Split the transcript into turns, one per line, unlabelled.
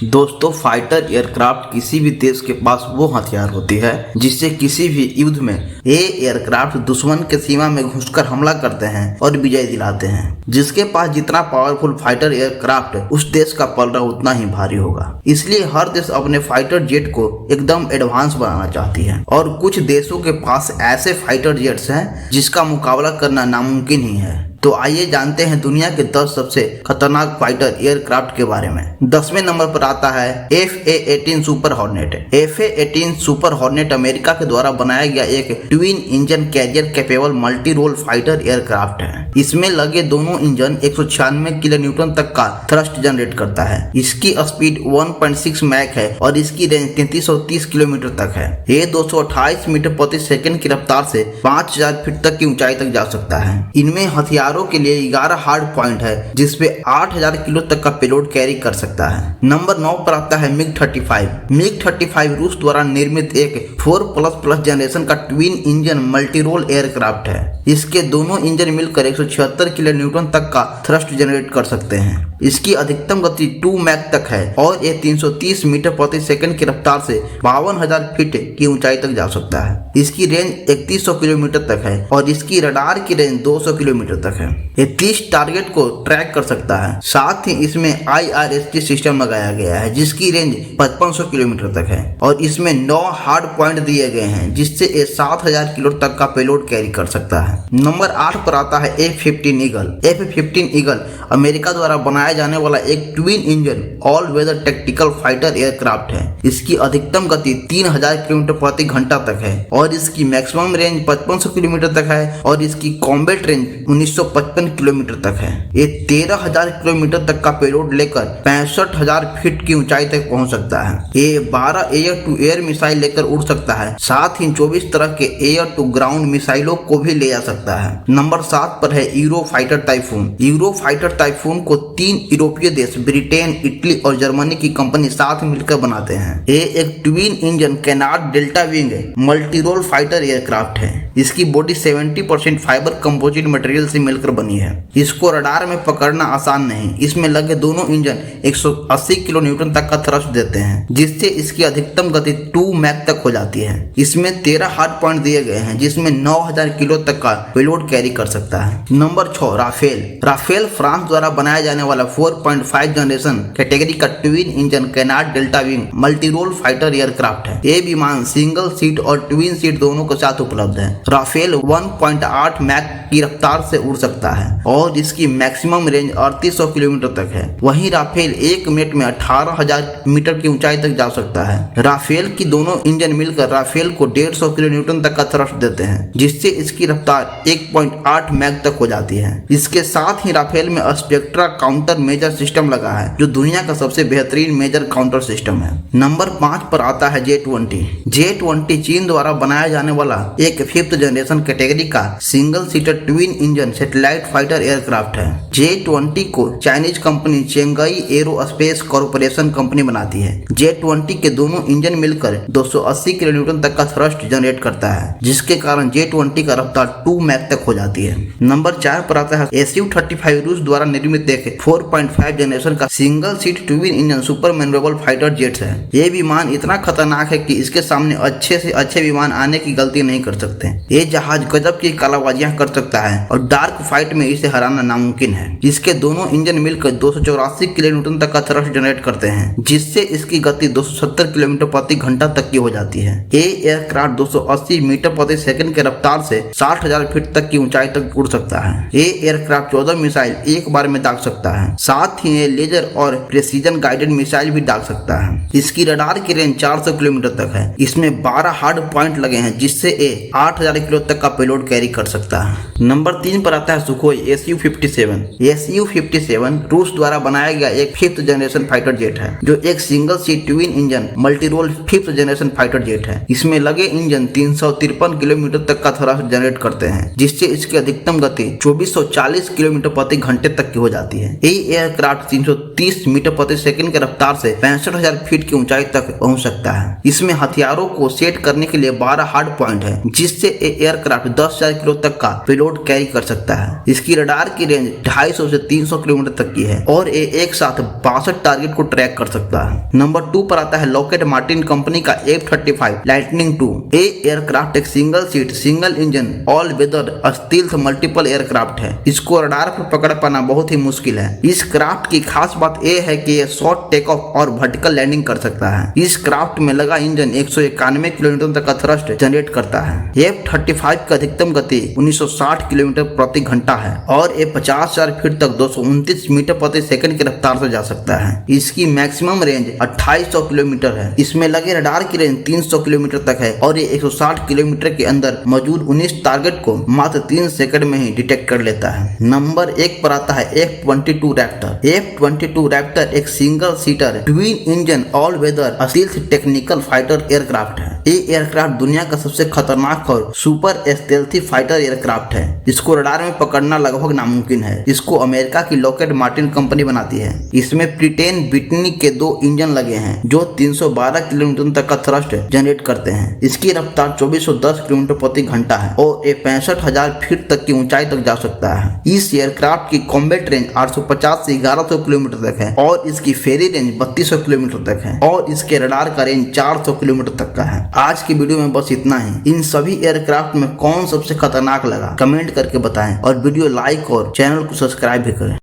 दोस्तों, fighter aircraft किसी भी देश के पास वो हथियार होती है जिससे किसी भी युद्ध में ये एयरक्राफ्ट दुश्मन के सीमा में घुसकर हमला करते हैं और विजय दिलाते हैं। जिसके पास जितना पावरफुल फाइटर एयरक्राफ्ट उस देश का पलड़ा उतना ही भारी होगा। इसलिए हर देश अपने फाइटर जेट को एकदम एडवांस बनाना चाहती है और कुछ देशों के पास ऐसे फाइटर जेट्स हैं जिसका मुकाबला करना नामुमकिन ही है। तो आइए जानते हैं दुनिया के 10 सबसे खतरनाक फाइटर एयरक्राफ्ट के बारे में। 10वें नंबर पर आता है FA-18 Super Hornet. FA-18 Super Hornet America के द्वारा बनाया गया एक twin engine carrier capable multi role fighter aircraft है। इसमें लगे दोनों इंजन 196 किलो न्यूटन तक का थ्रस्ट जनरेट करता है। इसकी स्पीड 1.6 मैक है और इसकी रेंज 3330 किलोमीटर तक है। ये 228 मीटर प्रति सेकंड की रफ्तार से 5000 फीट तक की ऊंचाई तक जा सकता है। इनमें हथियारों के लिए 11 हार्ड पॉइंट है जिसपे 8000 किलो तक का पेलोड कैरी कर सकता है। नंबर 9 पर आता है MiG-35। MiG-35 रूस द्वारा निर्मित एक 4++ जनरेशन का twin engine multi role aircraft है। इसके दोनों इंजन मिलकर 176 किलो न्यूटन तक का थ्रस्ट जनरेट कर सकते हैं। इसकी अधिकतम गति 2 मैक तक है और ये 330 मीटर प्रति सेकंड की रफ्तार से 52,000 फीट की ऊंचाई तक जा सकता है। इसकी रेंज 3100 किलोमीटर तक है और इसकी रडार की रेंज 200 किलोमीटर तक है। ये 30 टारगेट को ट्रैक कर सकता है। साथ ही इसमें IRST सिस्टम लगाया गया है जिसकी रेंज 5500 किलोमीटर तक है और इसमें 9 हार्ड पॉइंट दिए गए हैं जिससे ये 7000 किलो तक का पेलोड कैरी कर सकता है। नंबर 8 पर आता है F-15 eagle. F-15 eagle America द्वारा बनाया जाने वाला एक twin engine all weather tactical fighter aircraft है। इसकी अधिकतम गति 3000 किलोमीटर प्रति घंटा तक है और इसकी मैक्सिमम रेंज 5500 किलोमीटर तक है और इसकी कॉम्बैट रेंज 1955 किलोमीटर तक है। ये 13000 किलोमीटर तक का पेलोड लेकर 65,000 फीट की ऊंचाई तक पहुंच सकता है। ये 12 एयर टू एयर मिसाइल लेकर उड़ सकता है। साथ ही 24 तरह के एयर टू ग्राउंड मिसाइलों को भी ले जा सकता है। नंबर 7 पर है Eurofighter Typhoon. Eurofighter Typhoon को 3 यूरोपीय देश ब्रिटेन, इटली और जर्मनी की कंपनी साथ मिलकर बनाते हैं। ये एक twin engine canard delta wing multi role fighter aircraft है। इसकी बॉडी 70% फाइबर कंपोजिट मटेरियल से मिलकर बनी है। इसको रडार में पकड़ना आसान नहीं। इसमें लगे दोनों इंजन 180 किलो न्यूटन तक का थ्रस्ट देते हैं जिससे इसकी अधिकतम गति 2 मैक तक हो जाती है। इसमें 13 हार्ड पॉइंट दिए गए हैं जिसमें 9000 किलो तक का पेलोड कैरी कर सकता है। Number 6 Rafale. राफेल फ्रांस द्वारा बनाया जाने वाला 4.5 जनरेशन कैटेगरी का twin engine canard delta wing multi role fighter aircraft है। ये विमान सिंगल सीट और ट्विन सीट दोनों के साथ उपलब्ध है। राफेल 1.8 मैक की रफ्तार से उड़ सकता है और इसकी मैक्सिमम रेंज 3800 किलोमीटर तक है। वहीं राफेल 1 मिनट में 18,000 मीटर की ऊंचाई तक जा सकता है। राफेल की दोनों इंजन मिलकर राफेल को 150 किलो न्यूटन तक का थ्रस्ट देते हैं जिससे इसकी रफ्तार 1.8 मैक तक हो जाती है। इसके साथ ही राफेल में स्पेक्ट्रा काउंटर मेजर सिस्टम लगा है जो दुनिया का सबसे बेहतरीन मेजर काउंटर सिस्टम है। नंबर 5 पर आता है J-20। J-20 चीन द्वारा बनाया जाने वाला एक 5th जनरेशन कैटेगरी का single seater twin engine satellite fighter aircraft है। J-20 को Chinese company Chengdu aerospace corporation company बनाती है। J-20 के दोनों इंजन मिलकर 280 किलो न्यूटन तक का थ्रस्ट जनरेट करता है जिसके कारण J-20 का रफ्तार 2 मैक तक हो जाती है। नंबर 4 पर आता है Su-35 रूस द्वारा निर्मित एक 4.5 जनरेशन का single seat twin engine super manageable fighter jet है। ये विमान इतना खतरनाक है कि इसके सामने अच्छे से अच्छे विमान आने की गलती नहीं कर सकते। ये जहाज गजब की कलाबाजियां कर सकता है और डार्क फाइट में इसे हराना नामुमकिन है। इसके दोनों इंजन मिलकर 284 किलो न्यूटन तक का थ्रस्ट जनरेट करते हैं जिससे इसकी गति 270 किलोमीटर प्रति घंटा तक की हो जाती है। ये एयरक्राफ्ट 280 मीटर प्रति सेकंड के रफ्तार से 60,000 फीट तक की ऊंचाई तक उड़ सकता है। ये एयरक्राफ्ट 14 मिसाइल एक बार में दाग सकता है। साथ ही ये लेजर और प्रेसिजन गाइडेड मिसाइल भी दाग सकता है। इसकी रडार की रेंज 400 किलोमीटर तक है। इसमें 12 हार्ड पॉइंट लगे हैं जिससे ये 8000 किलो तक का पेलोड कैरी कर सकता है। नंबर 3 पर आता है सुखोई Su-57। Su-57 रूस द्वारा बनाया गया एक 5th जनरेशन फाइटर जेट है जो एक single seat twin engine multi role 5th generation fighter jet है। इसमें लगे इंजन 353 किलोमीटर तक का थ्रस्ट जनरेट करते हैं जिससे इसकी अधिकतम गति 2440 किलोमीटर प्रति घंटे तक की हो जाती है। ये एयरक्राफ्ट 330 मीटर प्रति सेकंड की रफ्तार से 65,000 फीट की ऊंचाई तक पहुंच सकता है। इसमें हथियारों को सेट करने के लिए 12 हार्ड पॉइंट है, जिससे एयरक्राफ्ट 10,000 किलो तक का पेलोड कैरी कर सकता है। इसकी रडार की रेंज 250 से 300 किलोमीटर तक की है और ये एक साथ 62 टारगेट को ट्रैक कर सकता है। नंबर 2 पर आता है लॉकहीड मार्टिन कंपनी का F-35 लाइटनिंग II। ये एयरक्राफ्ट एक single seat single engine all weather stealth multiple aircraft है। इसको रडार पर पकड़ पाना बहुत ही मुश्किल है। इस क्राफ्ट की खास बात यह है कि यह शॉर्ट टेक ऑफ और वर्टिकल लैंडिंग कर सकता है। इस क्राफ्ट में लगा इंजन 191 किलोमीटर तक का थ्रस्ट जनरेट करता है। F-35 की अधिकतम गति 1960 किलोमीटर प्रति घंटा है और ये 50,000 फीट तक 229 मीटर प्रति सेकंड की रफ्तार से जा सकता है। इसकी मैक्सिमम रेंज 2800 किलोमीटर है। इसमें लगे रडार की रेंज 300 किलोमीटर तक है और ये 160 किलोमीटर के अंदर मौजूद 19 टारगेट को मात्र 3 सेकंड में ही डिटेक्ट कर लेता है। नंबर 1 पर आता है F-22 रैप्टर। F-22 रैप्टर एक single seater twin engine all weather stealth technical fighter aircraft है। ये एयरक्राफ्ट दुनिया का सबसे खतरनाक और सुपर स्टेल्थी फाइटर एयरक्राफ्ट है। इसको रडार में पकड़ना लगभग नामुमकिन है। इसको अमेरिका की लॉकहीड मार्टिन कंपनी बनाती है। इसमें प्रिटेन बिटनी के 2 इंजन लगे हैं जो 312 किलोमीटर तक का थ्रस्ट जनरेट करते हैं। इसकी रफ्तार 2410 किलोमीटर प्रति घंटा है और ये 65,000 फीट तक की ऊंचाई तक जा सकता है। इस एयरक्राफ्ट की कॉम्बैट रेंज 850 से 1100 किलोमीटर तक है और इसकी फेरी रेंज 3200 किलोमीटर तक है और इसके रडार का रेंज 400 किलोमीटर तक का है। आज की वीडियो में बस इतना ही। इन सभी एयरक्राफ्ट में कौन सबसे खतरनाक लगा कमेंट करके बताएं और वीडियो लाइक और चैनल को सब्सक्राइब भी करें।